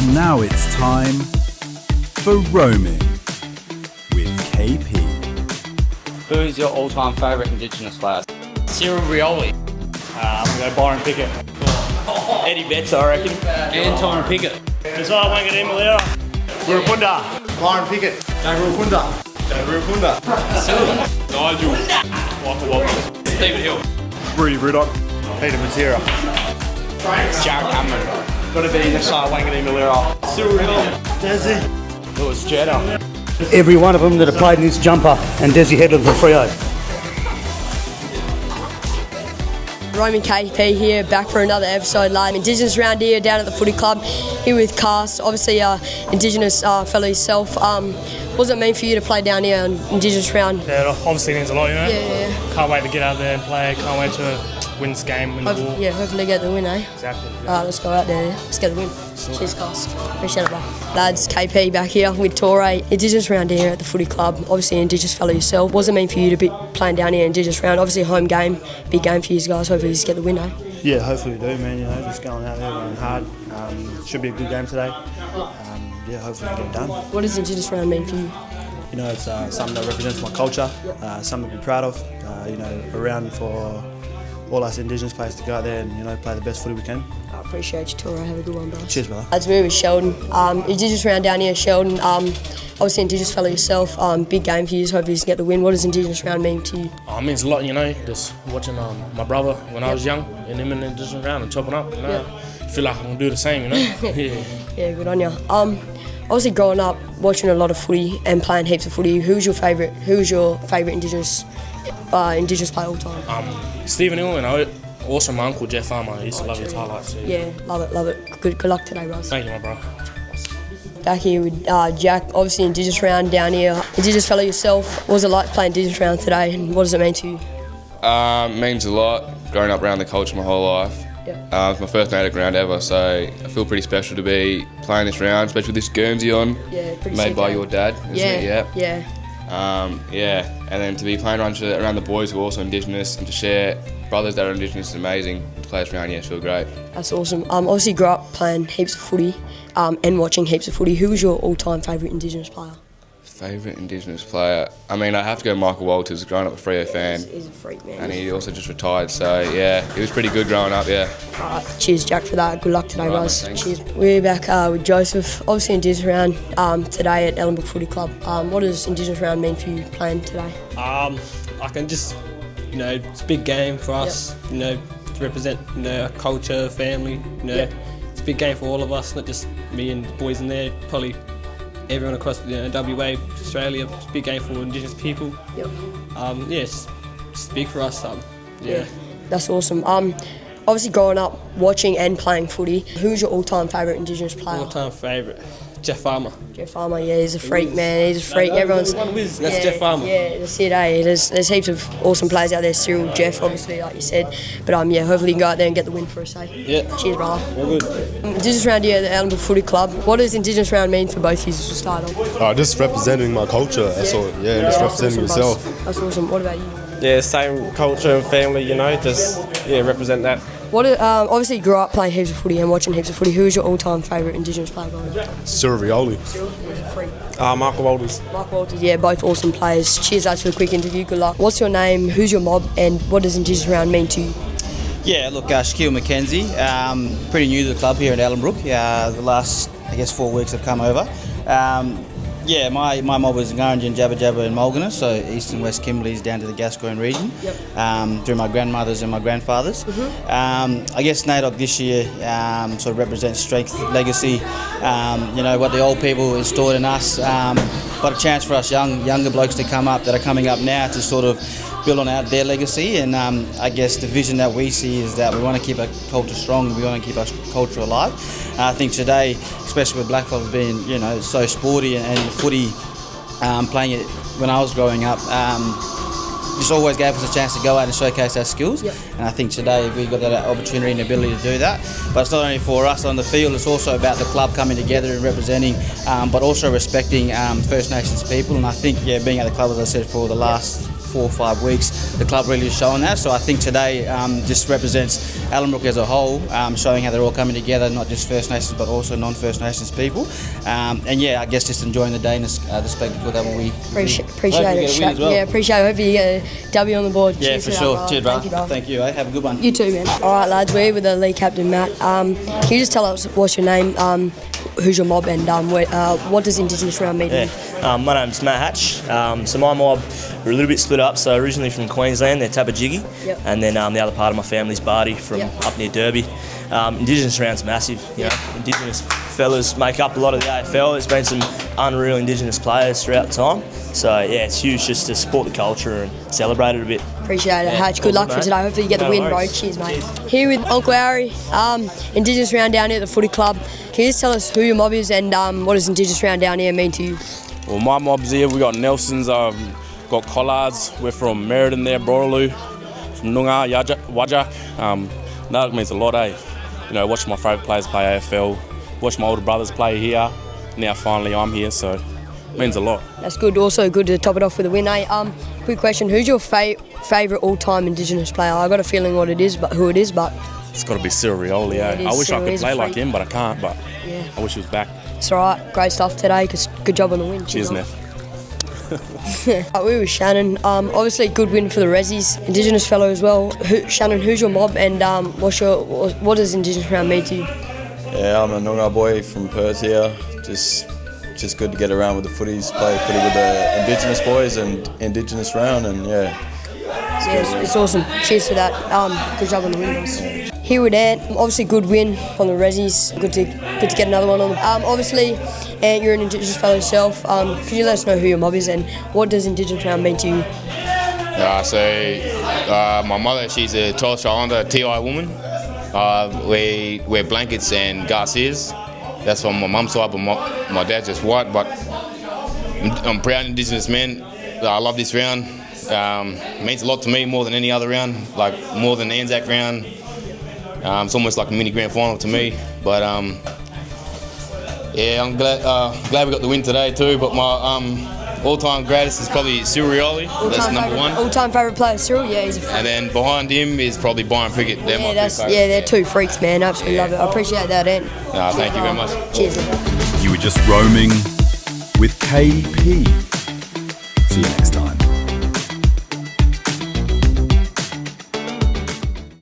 And now it's time for Roaming with KP. Who's your all-time favourite Indigenous player? Cyril Rioli. I'm going to go Byron Pickett. Eddie Betts, I reckon. Anton Pickett. Desire Wangadeen Malera. Rupunda. Byron Pickett. David Rupunda. Silver. Nigel. Waka Waka. Stephen Hill. Rudy Ruddock. Peter Matera. Jared Cameron. Got to be Desire Wangadeen Malera. Cyril Hill. Desi. Lewis Jetta. Every one of them that have played in this jumper, and Desi Headland for Freo. Roman KP here, back for another episode live. Indigenous round here down at the footy club, here with Cast, obviously Indigenous fellow yourself. What does it mean for you to play down here on Indigenous round? Yeah, it obviously means a lot, you know? Yeah. Can't wait to get out there and play. Can't wait to win this game, win the ball. Yeah, hopefully get the win, eh? Exactly. Alright, let's go out there. Let's get the win. Cheers, Cast. Appreciate it, bro. Lads, KP back here with Torre. Indigenous round here at the footy club. Obviously, Indigenous fellow yourself. What does it mean for you to be playing down here Indigenous round? Obviously, home game, big game for you guys. Hopefully, you just get the win, eh? Yeah, hopefully we do, man. You know, just going out there, running hard. Should be a good game today. Yeah, hopefully we get it done. What does Indigenous round mean for you? You know, it's something that represents my culture, something to be proud of. You know, around for all us Indigenous players to go out there and, you know, play the best footy we can. I appreciate you, Torre. Have a good one, bro. Cheers, brother. Lads, we're with Sheldon. Indigenous round down here, Sheldon. Obviously, Indigenous fellow yourself. Big game for you. Hopefully, you can get the win. What does Indigenous round mean to you? It means a lot, you know, just watching my brother when I was young and him in the Indigenous round and chopping up, you know. I feel like I'm going to do the same, you know. Yeah, good on you. Obviously, growing up, watching a lot of footy and playing heaps of footy, who's your favourite Indigenous player all time? Stephen Hill and also my uncle Jeff Farmer. I used to love his highlights. Yeah, love it. Good luck today, bros. Thank you, my bro. Back here with Jack, obviously Indigenous round down here. Indigenous fellow yourself, what was it like playing Indigenous round today and what does it mean to you? Means a lot. Growing up around the culture my whole life. Yeah. It's my first native ground ever, so I feel pretty special to be playing this round, especially with this Guernsey on. Yeah, pretty made sick, by eh? your dad, isn't it? Yeah. And then to be playing around the boys who are also Indigenous and to share brothers that are Indigenous is amazing. To play this round, feel great. That's awesome. Obviously grew up playing heaps of footy and watching heaps of footy. Who was your all-time favourite Indigenous player? Favourite Indigenous player? I mean, I have to go Michael Walters, growing up a Freo fan. He's a freak, man. And he also just retired, so yeah, he was pretty good growing up, yeah. Alright, cheers, Jack, for that. Good luck today, Right, guys. mate, Cheers. We're back with Joseph, obviously Indigenous round today at Ellenbrook Footy Club. What does Indigenous round mean for you playing today? I can just, you know, it's a big game for us, you know, to represent, you know, our culture, family, you know. It's a big game for all of us, not just me and the boys in there, probably everyone across WA, Australia. It's a big game for Indigenous people. Yep. It's big for us. Yeah, that's awesome. Obviously growing up, watching and playing footy, who's your all-time favourite Indigenous player? All-time favourite, Jeff Farmer. Jeff Farmer, yeah, he's a freak, man. He's a freak. Everyone's. That's Jeff Farmer. Yeah, that's it, eh? There's heaps of awesome players out there. Cyril, Jeff, obviously, like you said. But hopefully you can go out there and get the win for us, eh? Yeah. Cheers, brother. All good. Indigenous round here at the Ellenbrook Footy Club. What does Indigenous round mean for both of you to start on? Just representing my culture, that's all. Yeah, just representing That's yourself. awesome, That's awesome. What about you? Yeah, same culture and family, you know, just represent that. What? Obviously, you grew up playing heaps of footy and watching heaps of footy. Who is your all-time favourite Indigenous player growing up? Cyril Rioli. Cyril, he's a freak. Michael Walters. Mark Walters, yeah, both awesome players. Cheers, lads, for the quick interview. Good luck. What's your name? Who's your mob? And what does Indigenous round mean to you? Yeah, look, Shaquille McKenzie, pretty new to the club here at Ellenbrook. The last, 4 weeks I've come over. My mob was Ngurrindjin, Jabba Jabba and Mulgana, so East and West Kimberley's down to the Gascoyne region, through my grandmothers and my grandfathers. NAIDOC this year sort of represents strength, legacy, what the old people installed in us, but a chance for us younger blokes to come up that are coming up now to sort of build on out their legacy. And the vision that we see is that we want to keep our culture strong, we want to keep our culture alive. I think today, especially with blackfellas being so sporty and footy, playing it when I was growing up, just always gave us a chance to go out and showcase our skills. And I think today we got that opportunity and ability to do that. But it's not only for us on the field, it's also about the club coming together and representing, but also respecting First Nations people. And I think being at the club, as I said, for the last 4 or 5 weeks, the club really is showing that. So I think today just represents Ellenbrook as a whole, showing how they're all coming together, not just First Nations but also non-First Nations people. And yeah, I guess just enjoying the day and the spectacle that we Appreciate hopefully it. get a win as well. Yeah, appreciate it. Hopefully you get a W on the board. Yeah, Cheers for to sure. that, Cheers, brother. Thank you, brother. Thank you. Have a good one. You too, man. All right, lads, we're with the league captain, Matt. Can you just tell us what's your name, who's your mob, and what does Indigenous round mean to you? My name's Matt Hatch. So my mob, we're a little bit split up. So originally from Queensland, they're Tabajigi, and then the other part of my family's Bardi from up near Derby. Indigenous round's massive. You know, Indigenous fellas make up a lot of the AFL. There's been some unreal Indigenous players throughout the time. So yeah, it's huge just to support the culture and celebrate it a bit. Appreciate it, Hatch. Good luck for today. Hopefully you get the win, bro. Cheers, mate. Here with Uncle Harry, Indigenous round down here at the footy club. Can you just tell us who your mob is and what does Indigenous round down here mean to you? Well, my mob's here. We got Nelsons, got Collards. We're from Meriden there, Borroloo, from Noongar, Wajak. That means a lot, eh? You know, watch my favourite players play AFL, watch my older brothers play here. Now finally I'm here, so it means a lot. That's good. Also good to top it off with a win, eh? Quick question: who's your favourite all-time Indigenous player? I got a feeling who it is, but It's got to be Cyril Rioli, eh? I wish I could play like him, but I can't. But I wish he was back. It's all right. Great stuff today. Good job on the win. Cheers, Neff. We were Shannon. Obviously, good win for the Rezzies. Indigenous fellow as well. Shannon, who's your mob, and what does Indigenous round mean to you? Yeah, I'm a Noongar boy from Perth here. Just good to get around with the footies, play footy with the Indigenous boys and Indigenous round, and it's awesome. Cheers for that. Good job on the win, boys. Here with Ant, obviously good win on the Rezzies. Good to get another one on. Obviously, Ant, you're an Indigenous fellow yourself. Could you let us know who your mob is and what does Indigenous round mean to you? My mother, she's a Torres Strait Islander TI woman. We wear blankets and Garcias. That's from my mum's side, but my dad's just white. But I'm proud Indigenous man. I love this round. It means a lot to me more than any other round, like more than the Anzac round. It's almost like a mini grand final to me. But yeah, I'm glad we got the win today too. But my all-time greatest is probably Cyril Rioli. That's number one. All-time favourite player, Cyril. Yeah, he's a freak. And then behind him is probably Byron Prickett. They're my two favourites. They're two freaks, man. Absolutely love it. I appreciate that, Ant. Thank you very much. Cheers. You were just roaming with KP. See you next time.